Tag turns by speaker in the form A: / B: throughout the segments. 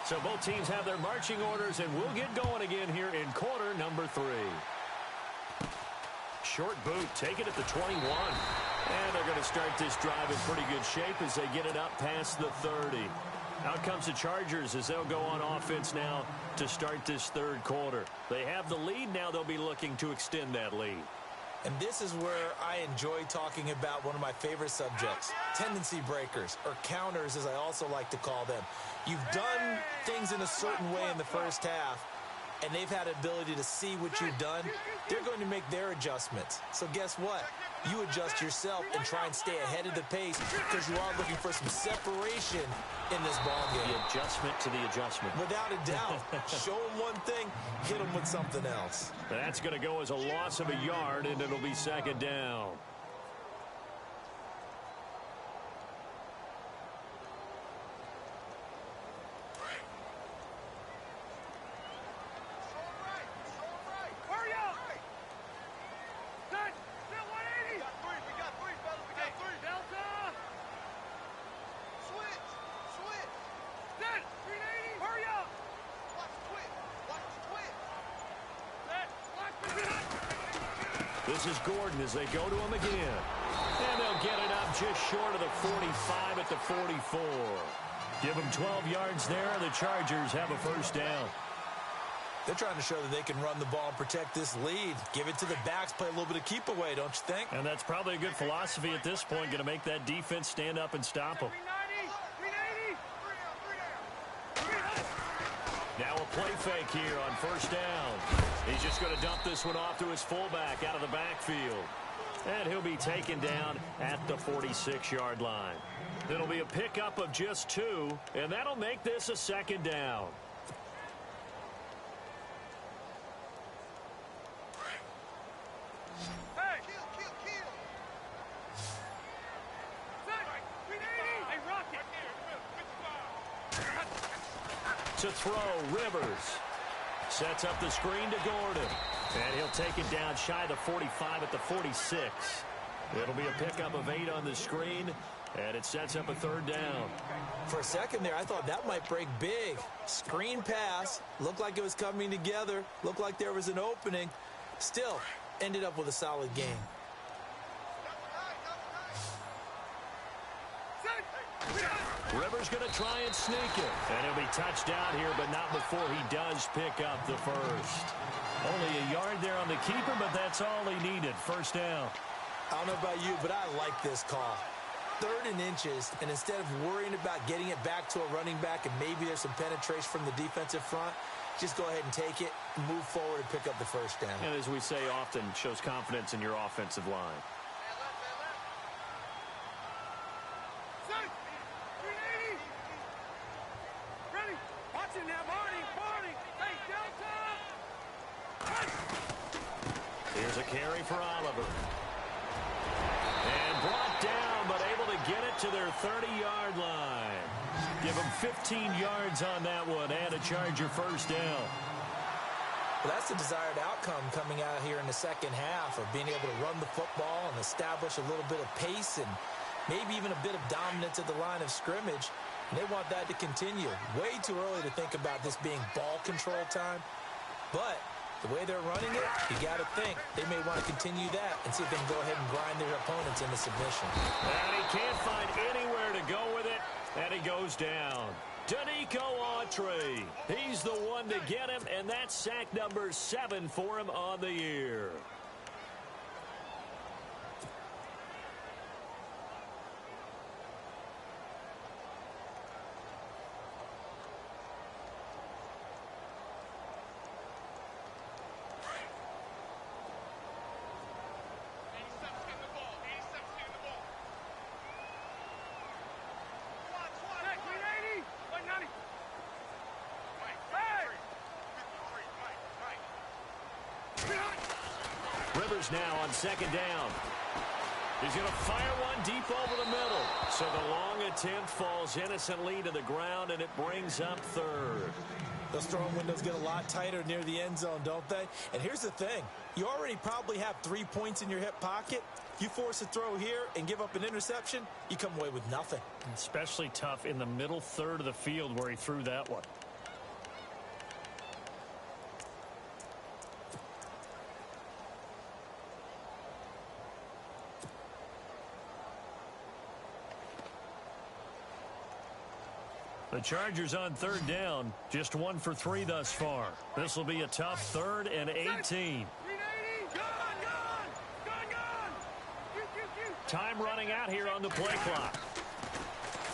A: So both teams have their marching orders, and we'll get going again here in quarter number 3. Short boot, take it at the 21. And they're going to start this drive in pretty good shape as they get it up past the 30. Out comes the Chargers as they'll go on offense now to start this third quarter. They have the lead. Now they'll be looking to extend that lead.
B: And this is where I enjoy talking about one of my favorite subjects, tendency breakers, or counters as I also like to call them. You've done things in a certain way in the first half, and they've had the ability to see what you've done. They're going to make their adjustments. So guess what? You adjust yourself and try and stay ahead of the pace because you are looking for some separation in this ball game.
A: The adjustment to the adjustment.
B: Without a doubt. Show them one thing, hit them with something else.
A: That's going to go as a loss of a yard, and it'll be second down. This is Gordon as they go to him again. And they'll get it up just short of the 45 at the 44. Give them 12 yards there, and the Chargers have a first down.
B: They're trying to show that they can run the ball and protect this lead. Give it to the backs, play a little bit of keep away, don't you think?
A: And that's probably a good philosophy at this point, going to make that defense stand up and stop them. Now a play fake here on first down. He's just going to dump this one off to his fullback out of the backfield. And he'll be taken down at the 46-yard line. It'll be a pickup of just 2, and that'll make this a second down. To throw, Rivers. Sets up the screen to Gordon. And he'll take it down shy of the 45 at the 46. It'll be a pickup of 8 on the screen, and it sets up a third down.
B: For a second there, I thought that might break big. Screen pass. Looked like it was coming together. Looked like there was an opening. Still, ended up with a solid game.
A: Rivers going to try and sneak it. And he'll be touched down here, but not before he does pick up the first. Only a yard there on the keeper, but that's all he needed. First down.
B: I don't know about you, but I like this call. 3rd and inches, and instead of worrying about getting it back to a running back and maybe there's some penetration from the defensive front, just go ahead and take it, move forward, and pick up the first down.
A: And as we say often, shows confidence in your offensive line. Here's a carry for Oliver. And brought down, but able to get it to their 30-yard line. Give them 15 yards on that one and a Charger first down.
B: Well, that's the desired outcome coming out here in the second half of being able to run the football and establish a little bit of pace and maybe even a bit of dominance at the line of scrimmage. And they want that to continue. Way too early to think about this being ball control time. But the way they're running it, you got to think they may want to continue that and see if they can go ahead and grind their opponents into submission.
A: And he can't find anywhere to go with it, and he goes down. Danico Autry. He's the one to get him, and that's sack number 7 for him on the year. Rivers now on second down. He's going to fire one deep over the middle. So the long attempt falls innocently to the ground, and it brings up third.
B: Those throwing windows get a lot tighter near the end zone, don't they? And here's the thing. You already probably have 3 points in your hip pocket. You force a throw here and give up an interception, you come away with nothing.
A: Especially tough in the middle third of the field where he threw that one. The Chargers on third down, just 1 for 3 thus far. This will be a tough 3rd and 18. Time running out here on the play clock.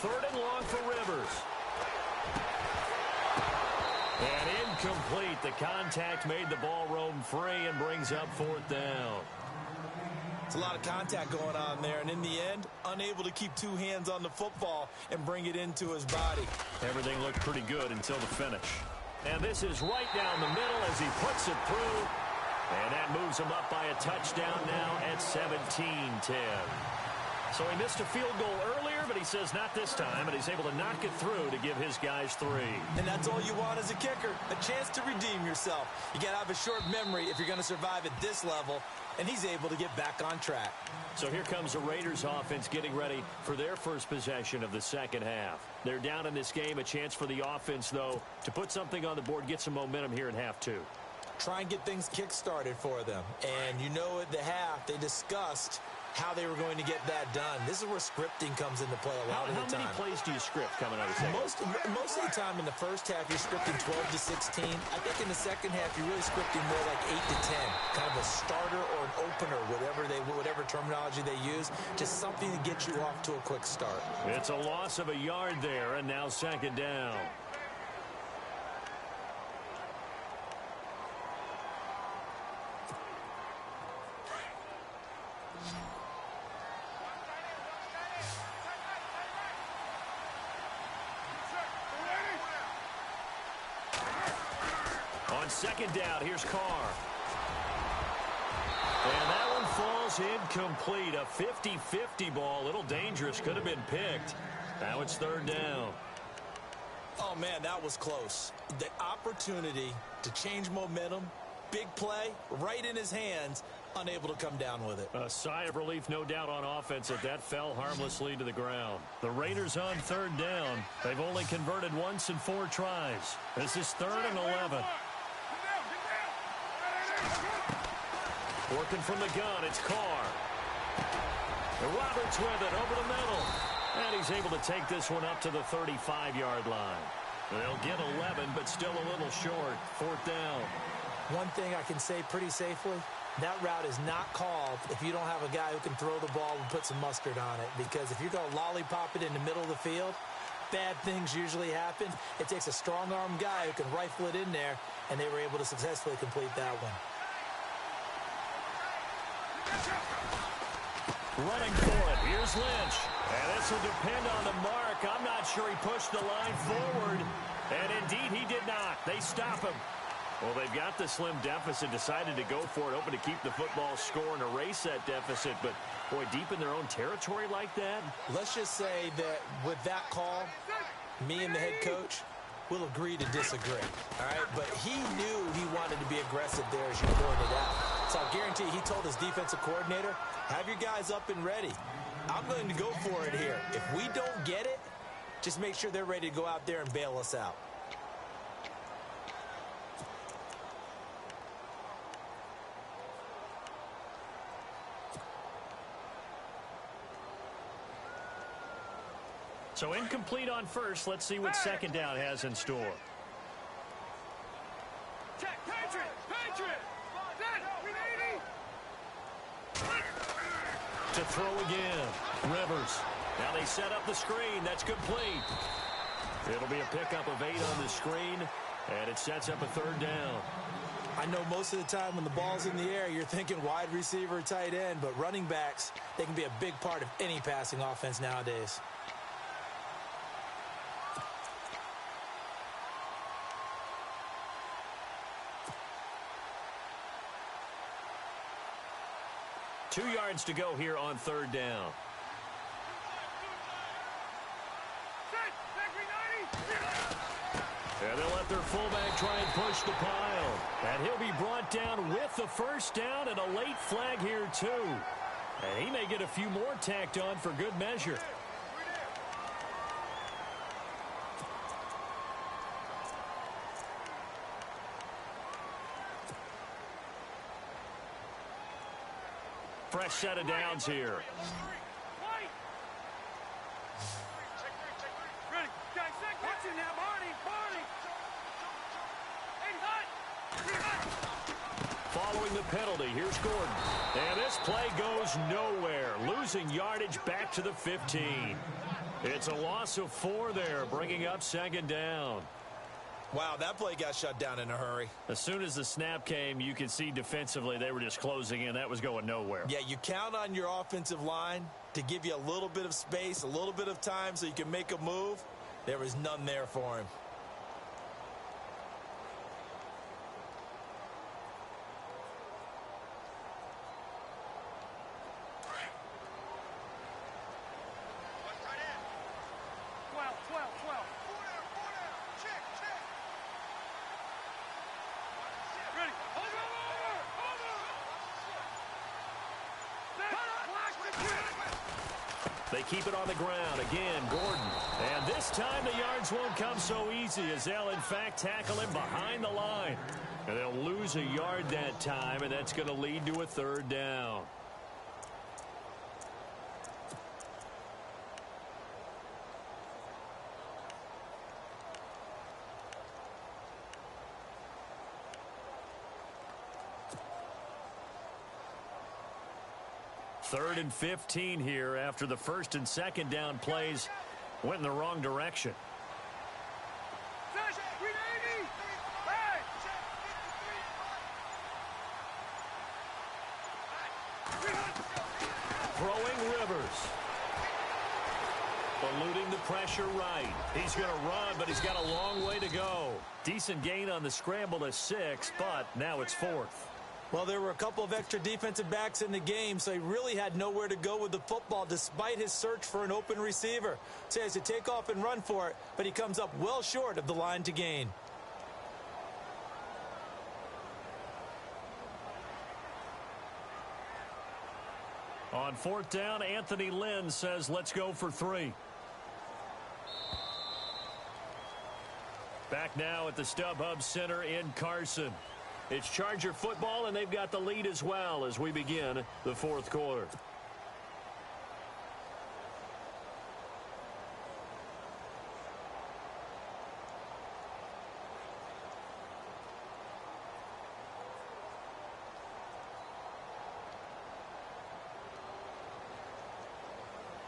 A: 3rd and long for Rivers. And incomplete. The contact made the ball roam free and brings up 4th down.
B: It's a lot of contact going on there, and in the end, unable to keep 2 hands on the football and bring it into his body.
A: Everything looked pretty good until the finish. And this is right down the middle as he puts it through. And that moves him up by a touchdown now at 17-10. So he missed a field goal earlier, but he says not this time, and he's able to knock it through to give his guys 3.
B: And that's all you want as a kicker, a chance to redeem yourself. You got to have a short memory if you're going to survive at this level, and he's able to get back on track.
A: So here comes the Raiders offense getting ready for their first possession of the second half. They're down in this game, a chance for the offense, though, to put something on the board, get some momentum here in half 2.
B: Try and get things kick-started for them. And you know at the half, they discussed how they were going to get that done. This is where scripting comes into play a lot of the time.
A: How many plays do you script coming out of the second?
B: Most of the time in the first half, you're scripting 12 to 16. I think in the second half, you're really scripting more like 8 to 10. Kind of a starter or an opener, whatever terminology they use. Just something to get you off to a quick start.
A: It's a loss of a yard there, and now 2nd down. On 2nd down, here's Carr. And that one falls incomplete. A 50-50 ball. A little dangerous. Could have been picked. Now it's 3rd down.
B: Oh, man, that was close. The opportunity to change momentum, big play, right in his hands, unable to come down with it.
A: A sigh of relief, no doubt, on offense that that fell harmlessly to the ground. The Raiders on 3rd down. They've only converted once in 4 tries. This is 3rd and 11. Working from the gun, it's Carr. And Roberts with it over the middle. And he's able to take this one up to the 35-yard line. They'll get 11, but still a little short. 4th down.
B: One thing I can say pretty safely, that route is not called if you don't have a guy who can throw the ball and put some mustard on it. Because if you're going to lollipop it in the middle of the field, bad things usually happen. It takes a strong-arm guy who can rifle it in there, and they were able to successfully complete that one.
A: Running for it. Here's Lynch. And this will depend on the mark. I'm not sure he pushed the line forward. And indeed, he did not. They stop him. Well, they've got the slim deficit, decided to go for it, hoping to keep the football score and erase that deficit. But, boy, deep in their own territory like that.
B: Let's just say that with that call, me and the head coach will agree to disagree. All right? But he knew he wanted to be aggressive there, as you pointed out. So I guarantee he told his defensive coordinator, have your guys up and ready. I'm going to go for it here. If we don't get it, just make sure they're ready to go out there and bail us out.
A: So incomplete on first. Let's see what 2nd down has in store. To throw again. Rivers. Now they set up the screen. That's complete. It'll be a pickup of 8 on the screen, and it sets up a 3rd down.
B: I know most of the time when the ball's in the air, you're thinking wide receiver, tight end, but running backs, they can be a big part of any passing offense nowadays.
A: Two yards to go here on 3rd down. And they'll let their fullback try and push the pile. And he'll be brought down with the 1st down and a late flag here too. And he may get a few more tacked on for good measure. Fresh set of downs here.
C: Watching now, Barney.
A: Following the penalty, here's Gordon. And this play goes nowhere, losing yardage back to the 15. It's a loss of 4 there, bringing up second down.
B: Wow, that play got shut down in a hurry.
A: As soon as the snap came, you could see defensively they were just closing in. That was going nowhere.
B: Yeah, you count on your offensive line to give you a little bit of space, a little bit of time so you can make a move. There was none there for him.
A: They keep it on the ground. Again, Gordon. And this time the yards won't come so easy as they'll, in fact, tackle him behind the line. And they'll lose a yard that time, and that's going to lead to a third down. Third and 15 here after the first and second down plays went in the wrong direction. Throwing Rivers. Eluding the pressure right. He's going to run, but he's got a long way to go. Decent gain on the scramble to 6, but now it's 4th.
B: Well, there were a couple of extra defensive backs in the game, so he really had nowhere to go with the football despite his search for an open receiver. So he has to take off and run for it, but he comes up well short of the line to gain.
A: On 4th down, Anthony Lynn says, let's go for 3. Back now at the StubHub Center in Carson. It's Charger football, and they've got the lead as well as we begin the 4th quarter.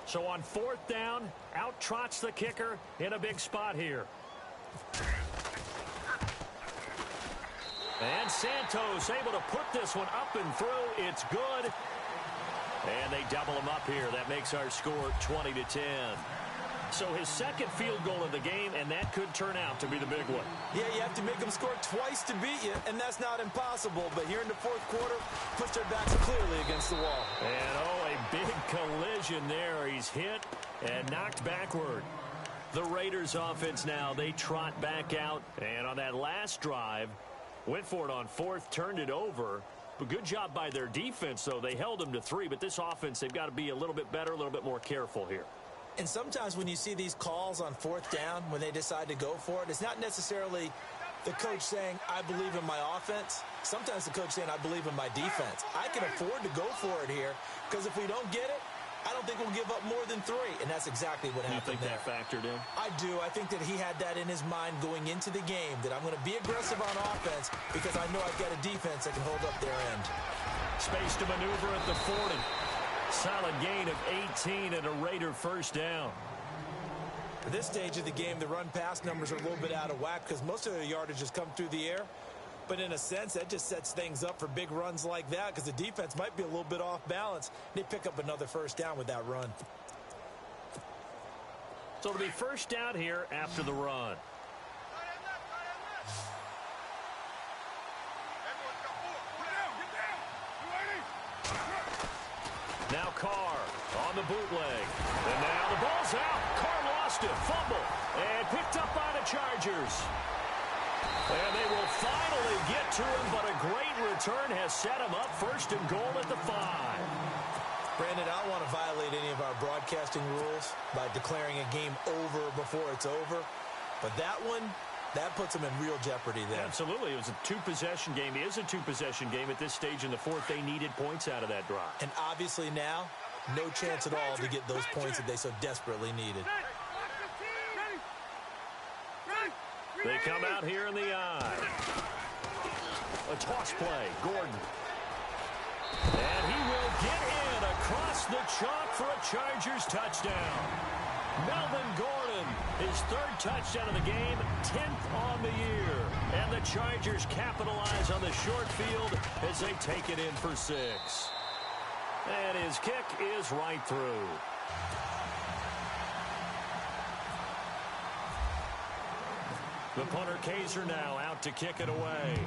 A: So on 4th down, out trots the kicker in a big spot here. And Santos able to put this one up and through. It's good. And they double him up here. That makes our score 20-10. So his second field goal of the game, and that could turn out to be the big one.
B: Yeah, you have to make them score twice to beat you, and that's not impossible. But here in the 4th quarter, puts their backs clearly against the wall.
A: And, oh, a big collision there. He's hit and knocked backward. The Raiders offense now, they trot back out. And on that last drive, went for it on 4th, turned it over. But good job by their defense, though. They held them to 3, but this offense, they've got to be a little bit better, a little bit more careful here.
B: And sometimes when you see these calls on 4th down, when they decide to go for it, it's not necessarily the coach saying, I believe in my offense. Sometimes the coach saying, I believe in my defense. I can afford to go for it here, because if we don't get it, I don't think we'll give up more than 3, and that's exactly what happened there.
A: You think that factored in?
B: I do. I think that he had that in his mind going into the game, that I'm going to be aggressive on offense because I know I've got a defense that can hold up their end.
A: Space to maneuver at the 40. Solid gain of 18 and a Raider first down.
B: At this stage of the game, the run-pass numbers are a little bit out of whack because most of their yardage has come through the air. But in a sense, that just sets things up for big runs like that because the defense might be a little bit off balance. They pick up another first down with that run.
A: So it'll be first down here after the run. Now Carr on the bootleg. And now the ball's out. Carr lost it. Fumble. And picked up by the Chargers. And they will finally get to him, but a great return has set him up first and goal at the 5.
B: Brandon, I don't want to violate any of our broadcasting rules by declaring a game over before it's over. But that one, that puts them in real jeopardy there.
A: Absolutely. It was a two-possession game. It is a two-possession game at this stage in the 4th. They needed points out of that drive.
B: And obviously now, no chance at all to get those points that they so desperately needed.
A: They come out here in the eye. A toss play, Gordon. And he will get in across the chalk for a Chargers touchdown. Melvin Gordon, his third touchdown of the game, 10th on the year. And the Chargers capitalize on the short field as they take it in for 6. And his kick is right through. The punter Kaiser now out to kick it away.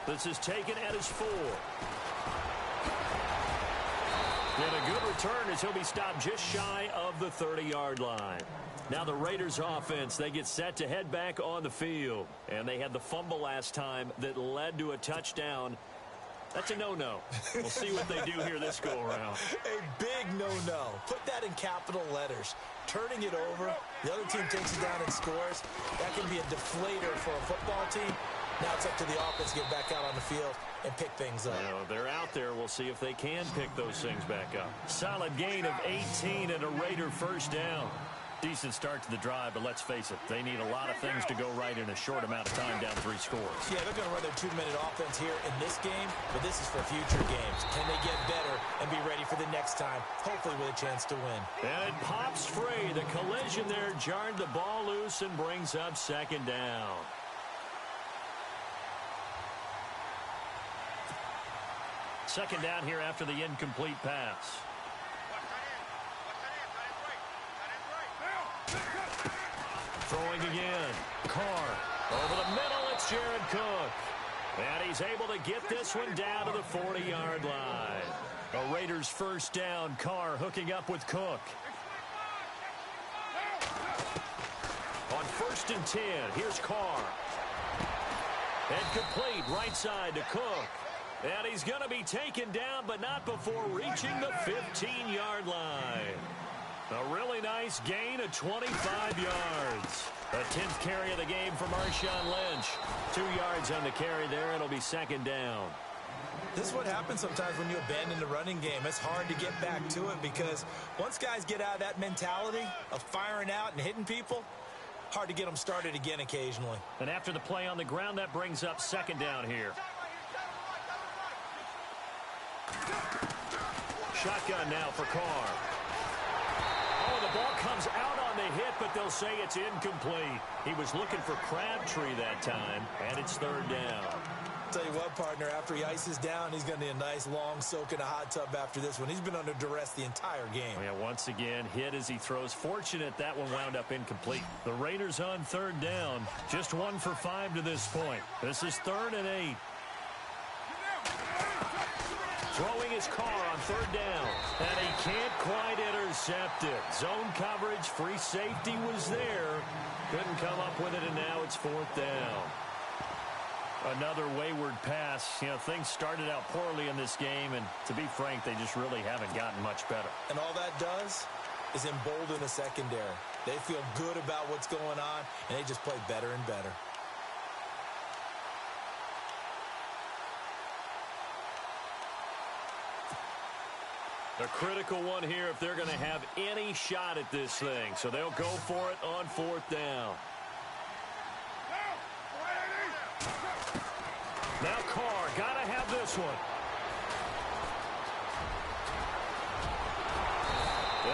A: This is taken at his 4. And a good return as he'll be stopped just shy of the 30-yard line. Now the Raiders offense, they get set to head back on the field. And they had the fumble last time that led to a touchdown. That's a no-no. We'll see what they do here this go-around.
B: A big no-no. Put that in capital letters. Turning it over, the other team takes it down and scores. That can be a deflator for a football team. Now it's up to the offense to get back out on the field and pick things up.
A: You know, they're out there. We'll see if they can pick those things back up. Solid gain of 18 and a Raider first down. Decent start to the drive, but let's face it, they need a lot of things to go right in a short amount of time down 3 scores.
B: Yeah, they're going to run their 2-minute offense here in this game, but this is for future games. Can they get better and be ready for the next time, hopefully with a chance to win?
A: And it pops free. The collision there jarred the ball loose and brings up 2nd down. Second down here after the incomplete pass. Throwing again. Carr. Over the middle, it's Jared Cook. And he's able to get this one down to the 40-yard line. A Raiders first down. Carr hooking up with Cook. On 1st and 10, here's Carr. And complete right side to Cook. And he's going to be taken down, but not before reaching the 15-yard line. A really nice gain of 25 yards. A 10th carry of the game for Marshawn Lynch. 2 yards on the carry there. It'll be 2nd down.
B: This is what happens sometimes when you abandon the running game. It's hard to get back to it because once guys get out of that mentality of firing out and hitting people, hard to get them started again occasionally.
A: And after the play on the ground, that brings up 2nd down here. Shotgun now for Carr. Oh, the ball comes out on the hit, but they'll say it's incomplete. He was looking for Crabtree that time, and it's 3rd down.
B: Tell you what, partner, after he ices down, he's going to need a nice long soak in a hot tub after this one. He's been under duress the entire game.
A: Yeah, once again, hit as he throws. Fortunate that one wound up incomplete. The Raiders on 3rd down. Just 1 for 5 to this point. This is 3rd and 8. Throwing his Carr on 3rd down. And he can't quite intercept it. Zone coverage, free safety was there. Couldn't come up with it, and now it's 4th down. Another wayward pass. You know, things started out poorly in this game, and to be frank, they just really haven't gotten much better.
B: And all that does is embolden the secondary. They feel good about what's going on, and they just play better and better.
A: A critical one here if they're going to have any shot at this thing. So they'll go for it on 4th down. Now Carr, got to have this one.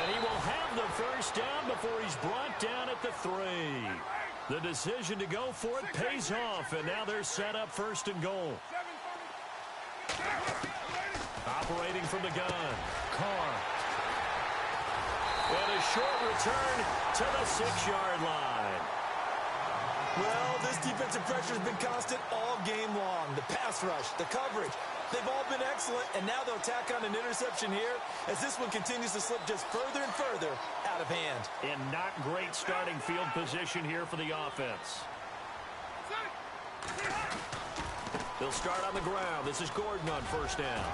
A: And he will have the first down before he's brought down at the 3. The decision to go for it pays off, and now they're set up 1st and goal. Operating from the gun, Carr. And a short return to the 6-yard line.
B: Well, this defensive pressure has been constant all game long. The pass rush, the coverage, they've all been excellent, and now they'll tack on an interception here as this one continues to slip just further and further out of hand.
A: And not great starting field position here for the offense. They'll start on the ground. This is Gordon on 1st down.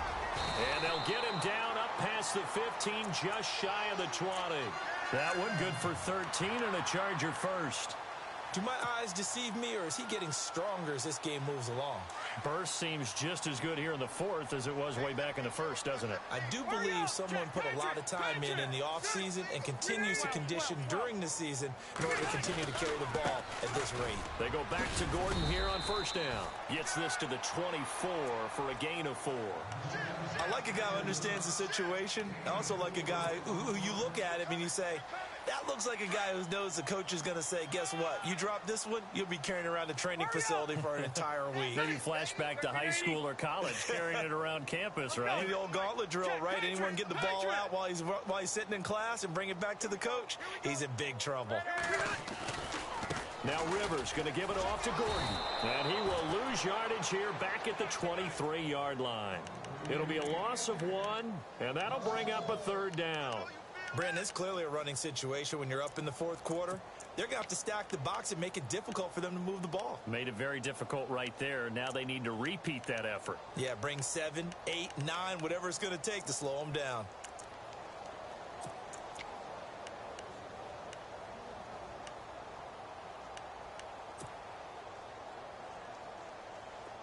A: And they'll get him down up past the 15, just shy of the 20. That one good for 13 and a Charger first.
B: Do my eyes deceive me, or is he getting stronger as this game moves along?
A: Burst seems just as good here in the fourth as it was way back in the first, doesn't it?
B: I do believe someone put a lot of time in the offseason and continues to condition during the season in order to continue to carry the ball at this rate.
A: They go back to Gordon here on first down. Gets this to the 24 for a gain of 4.
B: I like a guy who understands the situation. I also like a guy who you look at him and you say, that looks like a guy who knows the coach is going to say, guess what? You drop this one, you'll be carrying around the training facility for an entire week.
A: Maybe flashback to high school or college, carrying it around campus, right?
B: The old gauntlet drill, right? Anyone get the ball out while he's sitting in class and bring it back to the coach? He's in big trouble.
A: Now Rivers going to give it off to Gordon. And he will lose yardage here back at the 23-yard line. It'll be a loss of 1, and that'll bring up a third down.
B: Brandon, it's clearly a running situation when you're up in the fourth quarter. They're going to have to stack the box and make it difficult for them to move the ball.
A: Made it very difficult right there. Now they need to repeat that effort.
B: Yeah, bring 7, 8, 9, whatever it's going to take to slow them down.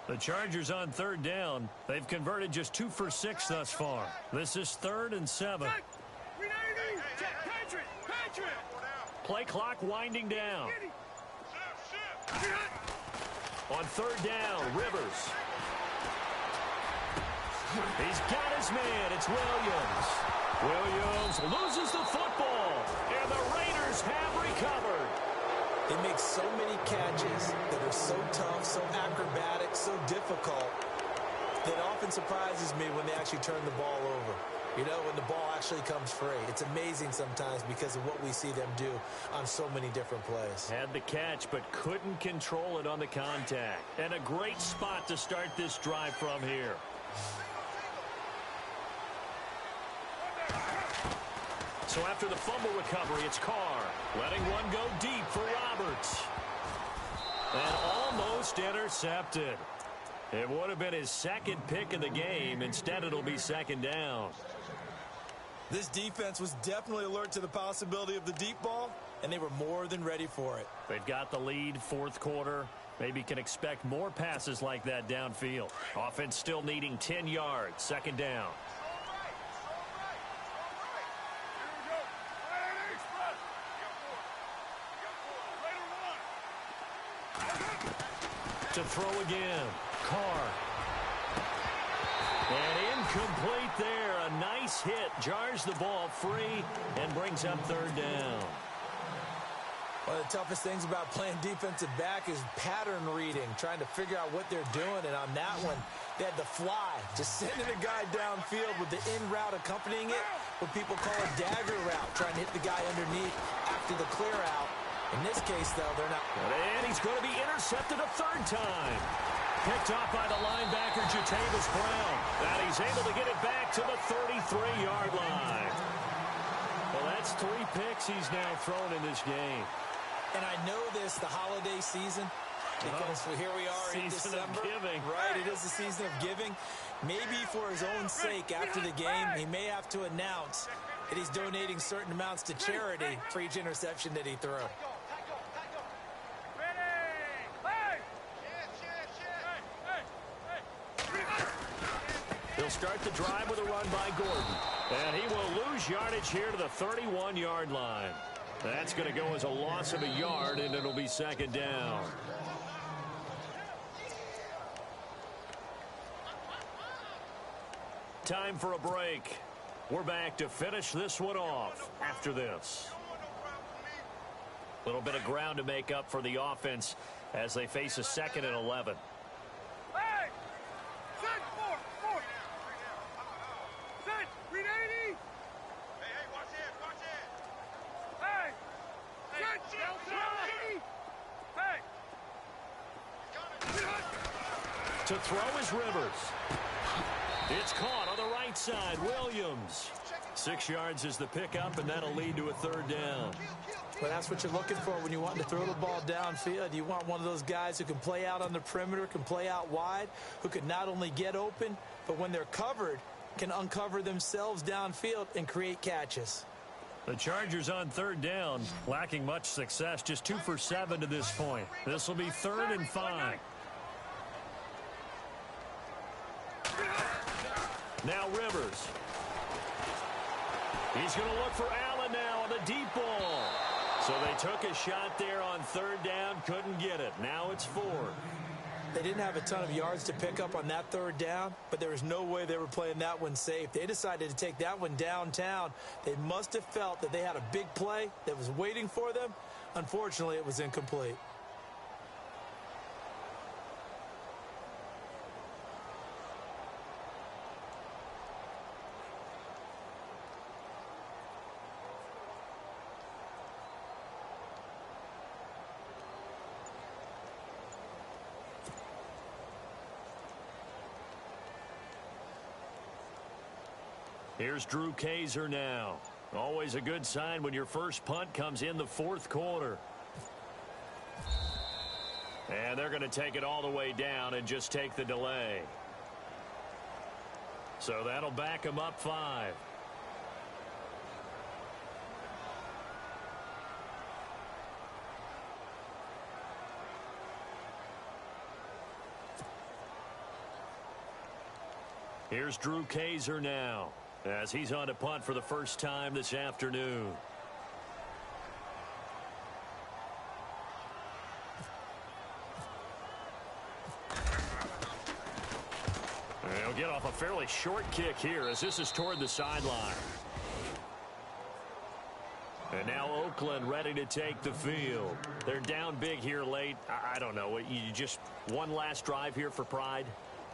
A: The Chargers on third down. They've converted just 2 for 6 thus far. This is 3rd and 7. Play clock winding down. On third down, Rivers. He's got his man. It's Williams. Williams loses the football, and the Raiders have recovered.
B: They make so many catches that are so tough, so acrobatic, so difficult, that often surprises me when they actually turn the ball over. You know, when the ball actually comes free. It's amazing sometimes because of what we see them do on so many different plays.
A: Had the catch, but couldn't control it on the contact. And a great spot to start this drive from here. So after the fumble recovery, it's Carr. Letting one go deep for Roberts. And almost intercepted. It would have been his second pick of the game. Instead, it'll be second down.
B: This defense was definitely alert to the possibility of the deep ball, and they were more than ready for it.
A: They've got the lead, fourth quarter. Maybe can expect more passes like that downfield. Offense still needing 10 yards. Second down. To throw again. Carr. And incomplete there. A nice hit. Jars the ball free and brings up third down.
B: One of the toughest things about playing defensive back is pattern reading, trying to figure out what they're doing. And on that one, they had the fly, just sending a guy downfield with the in route accompanying it, what people call a dagger route, trying to hit the guy underneath after the clear out. In this case, though, they're not.
A: And he's going to be intercepted a third time. Picked off by the linebacker, Jatavis Brown. And he's able to get it back to the 33-yard line. Well, that's 3 picks he's now thrown in this game.
B: And I know this, the holiday season, because here we are in December.
A: Season of giving.
B: Right, it is the season of giving. Maybe for his own sake, after the game, he may have to announce that he's donating certain amounts to charity for each interception that he threw.
A: He'll start the drive with a run by Gordon. And he will lose yardage here to the 31-yard line. That's going to go as a loss of a yard, and it'll be second down. Time for a break. We're back to finish this one off after this. A little bit of ground to make up for the offense as they face a 2nd and 11.
C: Hey! Set, four. Set, read 80. Hey, watch it. Hey! Set, hey!
A: To throw is Rivers. It's caught on the right side. Williams. 6 yards is the pickup, and that'll lead to a third down.
B: Well, that's what you're looking for when you want to throw the ball downfield. You want one of those guys who can play out on the perimeter, can play out wide, who can not only get open, but when they're covered, can uncover themselves downfield and create catches.
A: The Chargers on third down, lacking much success, just 2 for 7 to this point. This will be 3rd and 5. Now Rivers. He's going to look for Allen now on the deep ball. So they took a shot there on third down, couldn't get it. Now it's 4.
B: They didn't have a ton of yards to pick up on that third down, but there was no way they were playing that one safe. They decided to take that one downtown. They must have felt that they had a big play that was waiting for them. Unfortunately, it was incomplete.
A: Here's Drew Kaiser now. Always a good sign when your first punt comes in the 4th quarter. And they're going to take it all the way down and just take the delay. So that'll back them up 5. Here's Drew Kaiser now, as he's on to punt for the first time this afternoon. They'll get off a fairly short kick here as this is toward the sideline. And now Oakland ready to take the field. They're down big here late. I don't know. You just one last drive here for pride?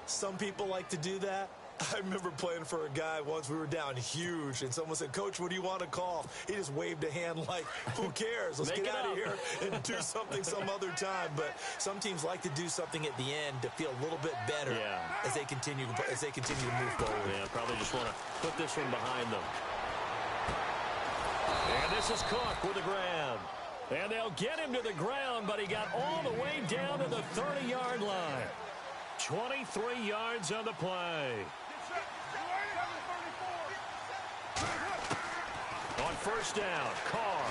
B: Some people like to do that. I remember playing for a guy once. We were down huge, and someone said, "Coach, what do you want to call?" He just waved a hand like, who cares? Let's get out of here and do something some other time. But some teams like to do something at the end to feel a little bit better as they continue to move forward.
A: Yeah, probably just want to put this one behind them. And this is Cook with a grab. And they'll get him to the ground, but he got all the way down to the 30-yard line. 23 yards on the play. On first down, Carr.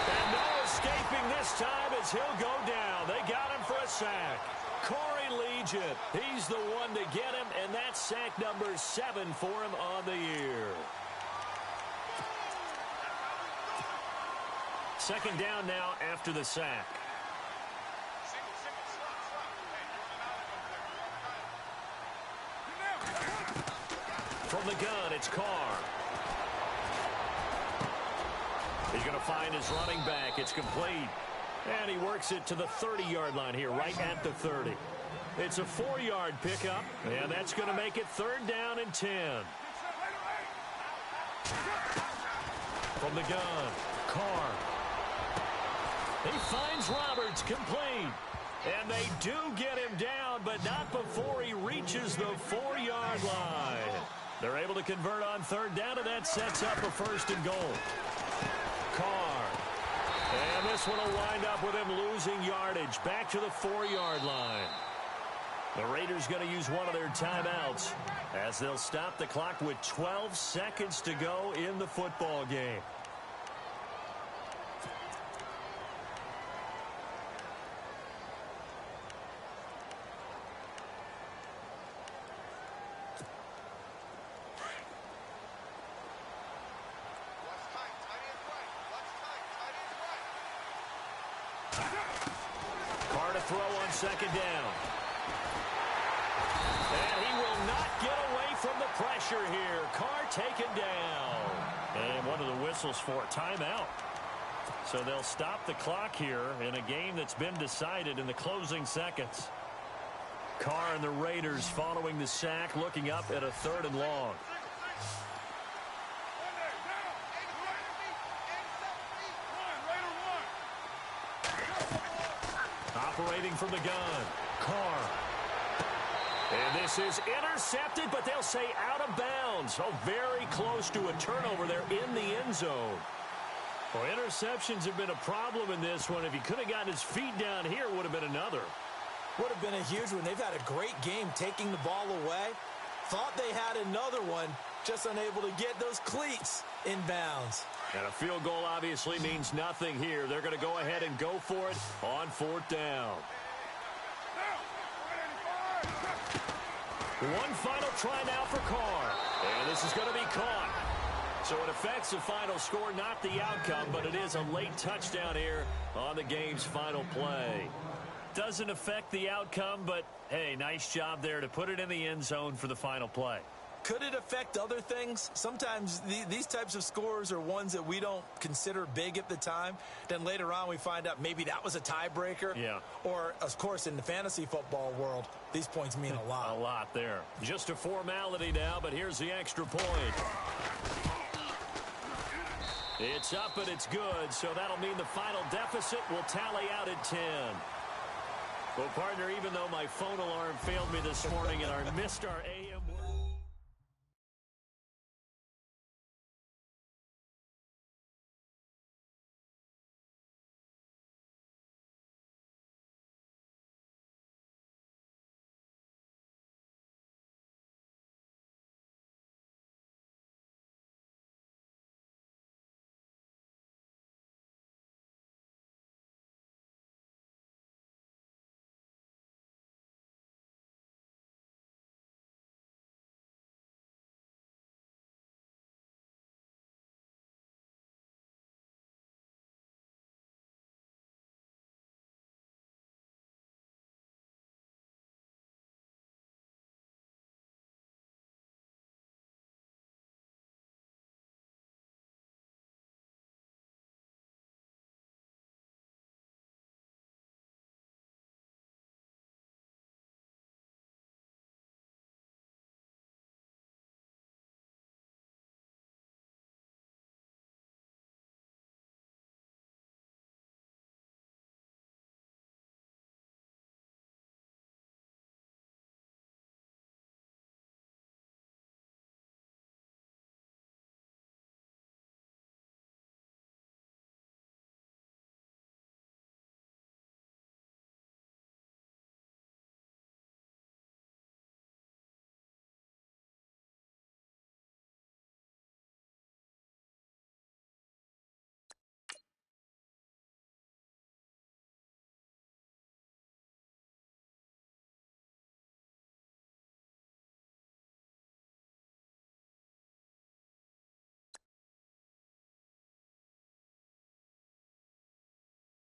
A: And no escaping this time as he'll go down. They got him for a sack. Corey Legion, he's the one to get him, and that's sack number 7 for him on the year. Second down now after the sack. From the gun, it's Carr. He's going to find his running back. It's complete. And he works it to the 30-yard line here, right at the 30. It's a 4-yard pickup, and that's going to make it 3rd down and 10. From the gun, Carr. He finds Roberts, complete. And they do get him down, but not before he reaches the 4-yard line. They're able to convert on 3rd down, and that sets up a 1st and goal. Carr. And this one will wind up with him losing yardage. Back to the 4-yard line. The Raiders going to use one of their timeouts as they'll stop the clock with 12 seconds to go in the football game. Throw on second down. And he will not get away from the pressure here. Carr taken down. And one of the whistles for a timeout. So they'll stop the clock here in a game that's been decided in the closing seconds. Carr and the Raiders following the sack, looking up at a 3rd and long. Operating from the gun, Carr. And this is intercepted, but they'll say out of bounds. Oh, very close to a turnover there in the end zone. Well, interceptions have been a problem in this one. If he could have gotten his feet down here, would have been another.
B: Would have been a huge one. They've had a great game taking the ball away. Thought they had another one, just unable to get those cleats in bounds.
A: And a field goal obviously means nothing here. They're going to go ahead and go for it on 4th down. One final try now for Carr. And this is going to be caught. So it affects the final score, not the outcome, but it is a late touchdown here on the game's final play. Doesn't affect the outcome, but, hey, nice job there to put it in the end zone for the final play.
B: Could it affect other things? Sometimes these types of scores are ones that we don't consider big at the time. Then later on we find out maybe that was a tiebreaker.
A: Yeah.
B: Or, of course, in the fantasy football world, these points mean a lot.
A: A lot there. Just a formality now, but here's the extra point. It's up and it's good, so that'll mean the final deficit will tally out at 10. Well, partner, even though my phone alarm failed me this morning and I missed our AM...